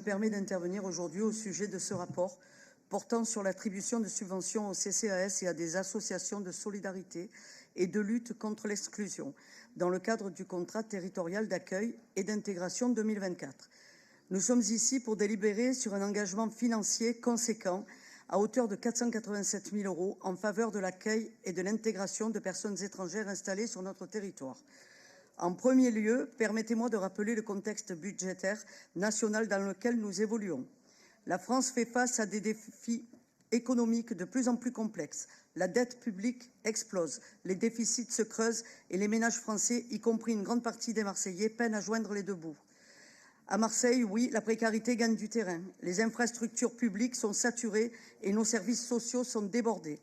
permet d'intervenir aujourd'hui au sujet de ce rapport portant sur l'attribution de subventions au CCAS et à des associations de solidarité et de lutte contre l'exclusion dans le cadre du contrat territorial d'accueil et d'intégration 2024. Nous sommes ici pour délibérer sur un engagement financier conséquent à hauteur de 487 000 € en faveur de l'accueil et de l'intégration de personnes étrangères installées sur notre territoire. En premier lieu, permettez-moi de rappeler le contexte budgétaire national dans lequel nous évoluons. La France fait face à des défis économiques de plus en plus complexes. La dette publique explose, les déficits se creusent et les ménages français, y compris une grande partie des Marseillais, peinent à joindre les deux bouts. À Marseille, oui, la précarité gagne du terrain. Les infrastructures publiques sont saturées et nos services sociaux sont débordés.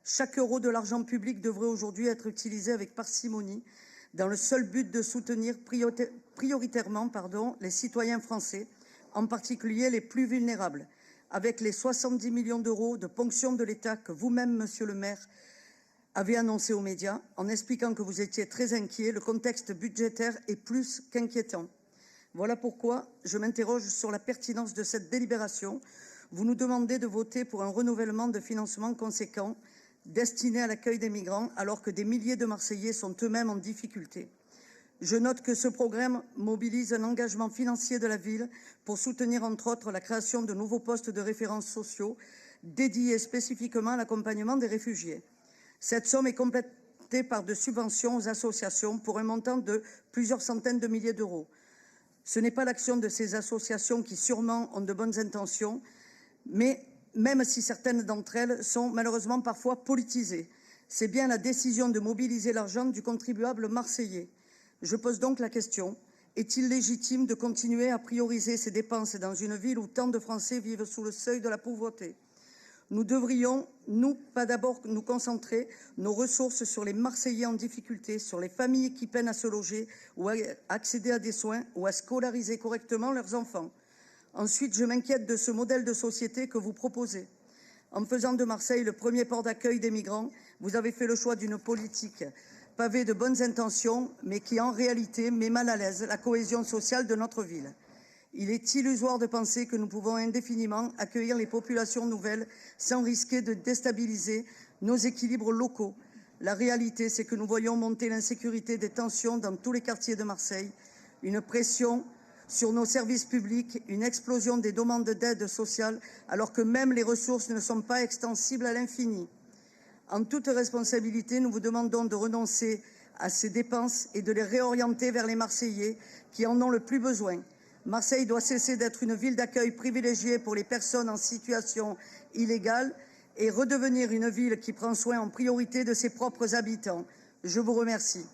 Chaque euro de l'argent public devrait aujourd'hui être utilisé avec parcimonie dans le seul but de soutenir prioritairement les citoyens français, en particulier les plus vulnérables, avec les 70 millions d'euros de ponction de l'État que vous-même, monsieur le maire, avez annoncé aux médias, en expliquant que vous étiez très inquiet. Le contexte budgétaire est plus qu'inquiétant. Voilà pourquoi je m'interroge sur la pertinence de cette délibération. Vous nous demandez de voter pour un renouvellement de financement conséquent destiné à l'accueil des migrants, alors que des milliers de Marseillais sont eux-mêmes en difficulté. Je note que ce programme mobilise un engagement financier de la ville pour soutenir, entre autres, la création de nouveaux postes de références sociaux dédiés spécifiquement à l'accompagnement des réfugiés. Cette somme est complétée par de subventions aux associations pour un montant de plusieurs centaines de milliers d'euros. Ce n'est pas l'action de ces associations qui, sûrement, ont de bonnes intentions, mais même si certaines d'entre elles sont malheureusement parfois politisées. C'est bien la décision de mobiliser l'argent du contribuable marseillais. Je pose donc la question, est-il légitime de continuer à prioriser ces dépenses dans une ville où tant de Français vivent sous le seuil de la pauvreté? Nous devrions, pas d'abord nous concentrer nos ressources sur les Marseillais en difficulté, sur les familles qui peinent à se loger ou à accéder à des soins ou à scolariser correctement leurs enfants. Ensuite, je m'inquiète de ce modèle de société que vous proposez. En faisant de Marseille le premier port d'accueil des migrants, vous avez fait le choix d'une politique pavée de bonnes intentions, mais qui en réalité met mal à l'aise la cohésion sociale de notre ville. Il est illusoire de penser que nous pouvons indéfiniment accueillir les populations nouvelles sans risquer de déstabiliser nos équilibres locaux. La réalité, c'est que nous voyons monter l'insécurité, des tensions dans tous les quartiers de Marseille, une pression sur nos services publics, une explosion des demandes d'aide sociale, alors que même les ressources ne sont pas extensibles à l'infini. En toute responsabilité, nous vous demandons de renoncer à ces dépenses et de les réorienter vers les Marseillais qui en ont le plus besoin. Marseille doit cesser d'être une ville d'accueil privilégiée pour les personnes en situation illégale et redevenir une ville qui prend soin en priorité de ses propres habitants. Je vous remercie.